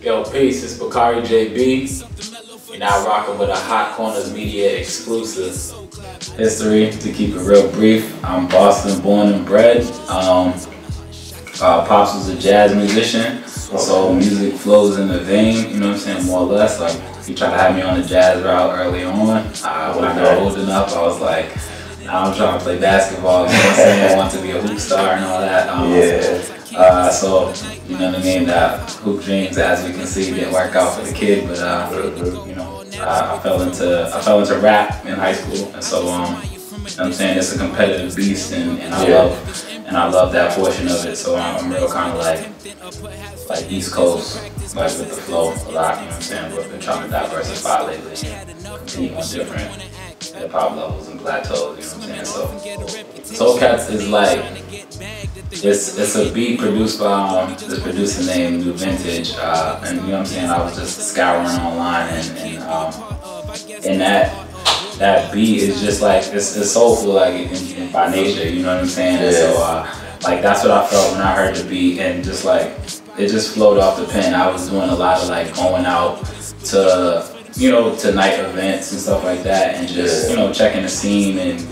Yo, peace, it's Bakari J.B. You're now rocking with a HotCornersMedia exclusive. History, to keep it real brief, I'm Boston born and bred. Pops was a jazz musician, so music flows in the vein, you know what I'm saying, more or less. Like, he tried to have me on the jazz route early on. When I got old enough, I was like, now I'm trying to play basketball, you know what I'm saying, I want to be a hoop star and all that. So, you know what I mean, hoop dreams, as we can see, didn't work out for the kid, but, you know, I fell into rap in high school, and so, you know what I'm saying, it's a competitive beast, and I love that portion of it, so I'm real kind of like East Coast, like with the flow a lot, you know what I'm saying, but been trying to diversify lately and continue on different hip-hop levels and plateaus, you know what I'm saying, so Soul Cats is like, it's a beat produced by this producer named New Vintage, and you know what I'm saying, I was just scouring online, and that beat is just like, it's soulful, like by nature, you know what I'm saying, and so like that's what I felt when I heard the beat, and just like, it just flowed off the pen. I was doing a lot of like going out to, you know, to night events and stuff like that, and just, you know, checking the scene, and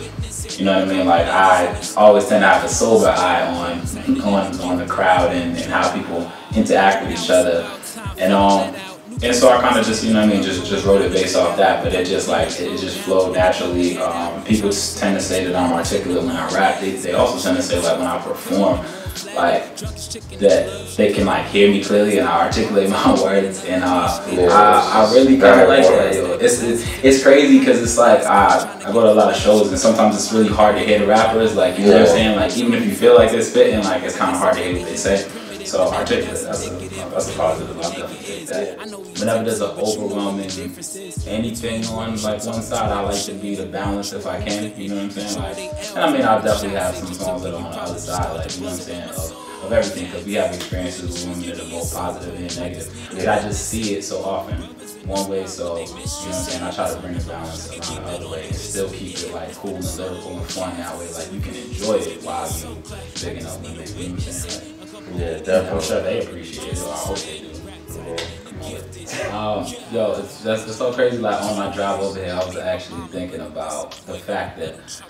you know what I mean, like I always tend to have a sober eye on the crowd and how people interact with each other, and so I kind of just, you know what I mean, just wrote it based off that, but it just flowed naturally. People tend to say that I'm articulate when I rap. They also tend to say like when I perform, like that they can like hear me clearly and I articulate my words, and I really kind of like that. Yo. It's crazy because it's like I go to a lot of shows and sometimes it's really hard to hear the rappers. Like, you know what I'm saying, like even if you feel like they're spitting, like it's kind of hard to hear what they say. So articulate, that's a positive. I'll definitely take that. Whenever there's an overwhelming anything on like one side, I like to be the balance if I can, you know what I'm saying? Like, and I mean, I'll definitely have some songs that are on the other side, like, you know what I'm saying, of everything, because we have experiences with women that are both positive and negative. But I just see it so often one way, so, you know what I'm saying, I try to bring the balance around the other way and still keep it like cool and lyrical and fun that way, like you can enjoy it while you bigging up women, you know what I'm saying? Like, yeah, definitely. I'm sure they appreciate it, or I hope they do. Yo, it's so crazy. Like on my drive over here, I was actually thinking about the fact that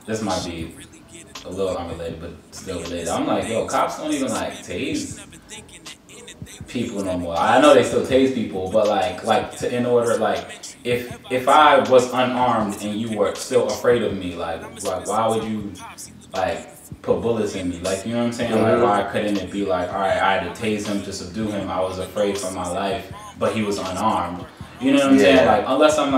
this might be a little unrelated, but still related. I'm like, yo, cops don't even like tase people no more. I know they still tase people, but in order, like, if I was unarmed and you were still afraid of me, like why would you like put bullets in me, like, you know what I'm saying? Like, why couldn't it be like, all right, I had to tase him to subdue him, I was afraid for my life, but he was unarmed, you know what I'm saying? Like, unless I'm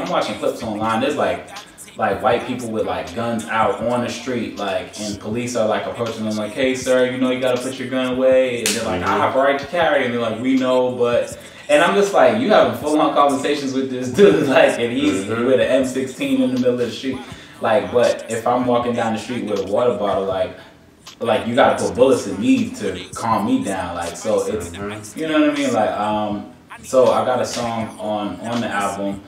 watching clips online, there's like white people with like guns out on the street, like, and police are like approaching them like, hey sir, you know you gotta put your gun away, and they're like, I have a right to carry, and they're like, we know, but, and I'm just like, you having full-on conversations with this dude, like, and he's with an M16 in the middle of the street. Like, but if I'm walking down the street with a water bottle, like you gotta put bullets in me to calm me down. Like, so it's, you know what I mean? Like, so I got a song on the album.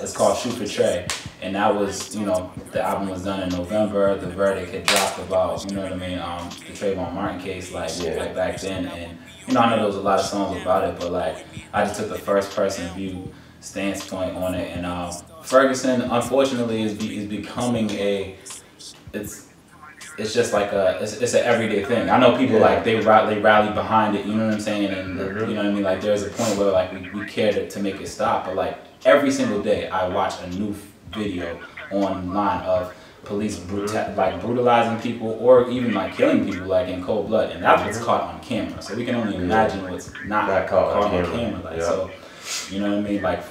It's called Shoot for Trey, and that was, you know, the album was done in November. The verdict had dropped about, you know what I mean, the Trayvon Martin case, like back then, and you know, I know there was a lot of songs about it, but like I just took the first person view stance point on it, and Ferguson, unfortunately, is becoming it's just like it's an everyday thing. I know people like they rally behind it, you know what I'm saying, and you know what I mean. Like there's a point where like we care to make it stop, but like every single day I watch a new video online of police brutalizing people or even like killing people like in cold blood, and that's what's caught on camera. So we can only imagine what's not caught on camera. Like so, you know what I mean, like.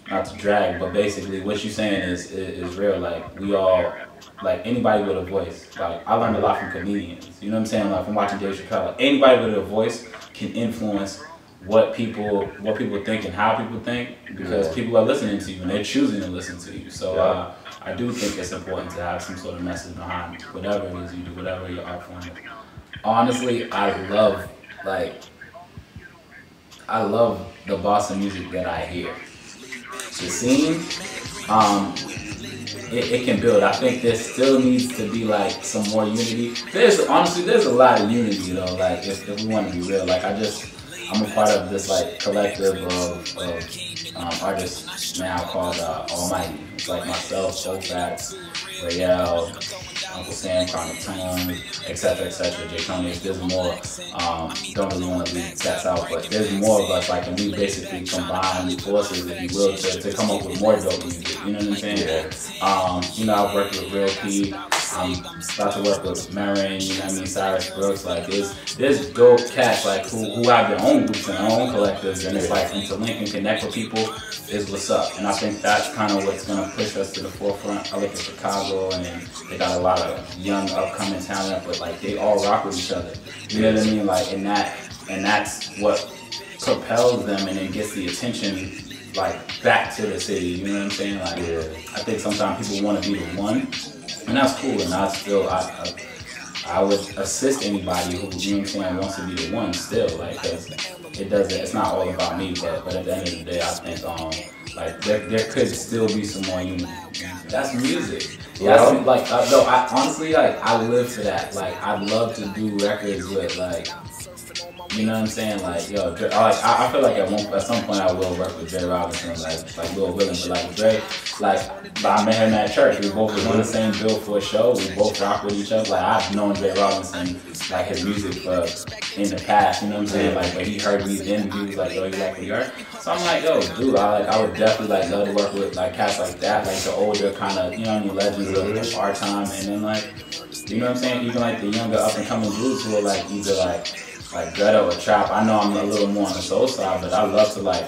Not to drag, but basically what you're saying is real. Like we all, like anybody with a voice. Like I learned a lot from comedians. You know what I'm saying? Like from watching Dave Chappelle. Like, anybody with a voice can influence what people think and how people think, because people are listening to you and they're choosing to listen to you. So I do think it's important to have some sort of message behind whatever it is you do, whatever your art form is. Honestly, I love the Boston music that I hear. The scene, it can build. I think there still needs to be like some more unity. There's a lot of unity though. Like if we want to be real, like I'm a part of this like collective of artists now called Almighty. It's like myself, Showfats, Rael, Uncle Sam, Chronic Tone, etc., Jay Tony. There's more. Don't really want to leave cats out, but there's more of us. Like, and we basically combine forces, if you will, to come up with more dope music. You know what I'm saying? Yeah. You know, I've worked with Real P. I'm about to work with Marin, you know what I mean, Cyrus Brooks. Like, there's dope cats like who have their own groups and their own collectives, and it's like, and to link and connect with people is what's up. And I think that's kind of what's gonna push us to the forefront. I look at Chicago, and they got a lot of young upcoming talent, but like they all rock with each other. You know what I mean? Like, and that's what propels them, and then gets the attention like back to the city. You know what I'm saying? Like, I think sometimes people want to be the one. And that's cool, and I would assist anybody who, you know what I'm saying, wants to be the one still, like, cause it's not all about me, but at the end of the day, I think, like, there could still be some more unity. That's music. Yeah. Like, honestly, like, I live for that. Like, I'd love to do records with, like, you know what I'm saying? Like, yo, I feel like at some point I will work with Jay Robinson, like Lil Willem, but like Dre, like, I met him at church. We both was on the same bill for a show. We both rock with each other. Like, I've known Jay Robinson, like, his music in the past, you know what I'm saying? Like, but he heard me then, he was like, yo, you like what you heard? So I'm like, yo, dude, I would definitely, like, love to work with, like, cats like that, like the older kind of, you know what I mean, legends of our time, and then, like, you know what I'm saying? Even, like, the younger up-and-coming dudes who are, like, either, like ghetto or trap. I know I'm a little more on the soul side, but I love to like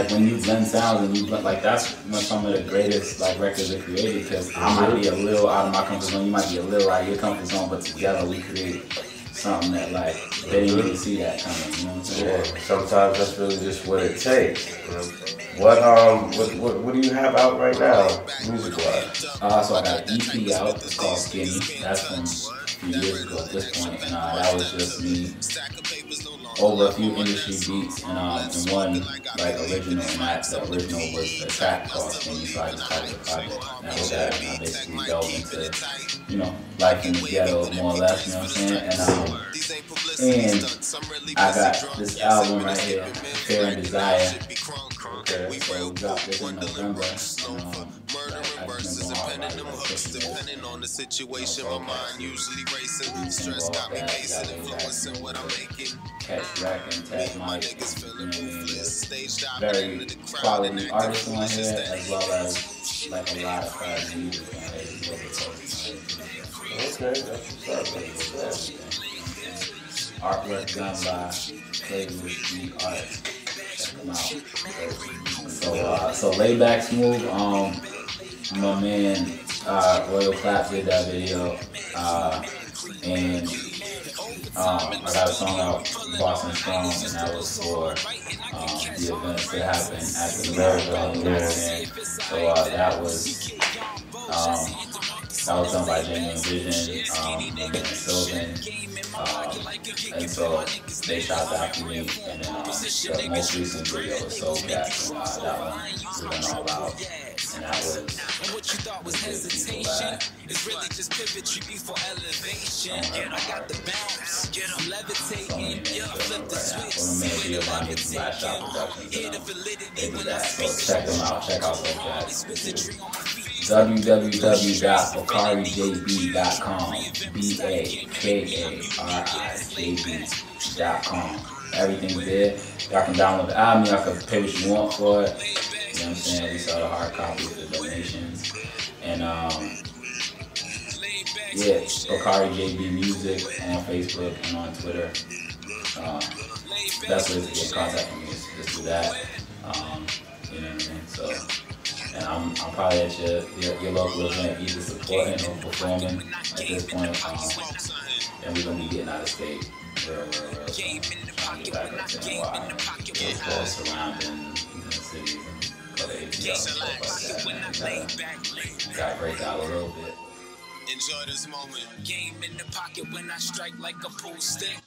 when you blend sounds and you blend, like, that's when some of the greatest like records are created, because I might be a little out of my comfort zone, you might be a little out of your comfort zone, but together we create something that like they didn't really see that coming. You know what I'm saying? Yeah, sometimes that's really just what it takes. What do you have out right now, music wise? So I got an EP out. It's called Skinny. That's from a few years ago at this point, and that was just me over a few industry beats and one like original, and the original was a track called Skinny, so I just called it a project. And that was that, and I basically delved into, you know, life in the ghetto more or less, you know what I'm saying? And I got this album right here, Fear and Desire. Okay, so we dropped this in November. Depending on the situation, my mind usually racing. Stress got me pacing, influencing what I'm making. Catch Rack and Tag Mike, very quality artists on here, as well as like a lot of music on here. Okay, that's what's up. Artwork done by Flavors G Art. Check them out. So Layback Smooth, my man Royal Clap did that video, and I got a song out, Boston Strong, and that was for the events that happened at the marathon. You know what I'm saying? So that was done by Genuine Vision, and Sylvan, and so they shot that for me, and then the most recent video was Soul Cats, and that one we went all out, and that was good people it's really just pivotry before elevation, and I got the bounce, I'm levitating, flip the switch, so check them out, check out Soul Cats. www.BakariJB.com, BAKARIJB.com. Everything's there. Y'all can download the album, y'all can pay what you want for it. You know what I'm saying? We sell the hard copy for donations. And yeah, Bakari J.B Music on Facebook and on Twitter. Best way to get in contact with me is just do that. You know what I mean? So, and I'm probably at your local event, either supporting or performing at this point. And we're gonna be getting out of state real soon. Trying to get back up to NY, go surrounding cities and go to ATL and stuff like that. We gotta break out a little bit. Enjoy this moment. Game in the pocket when I strike like a pool stick.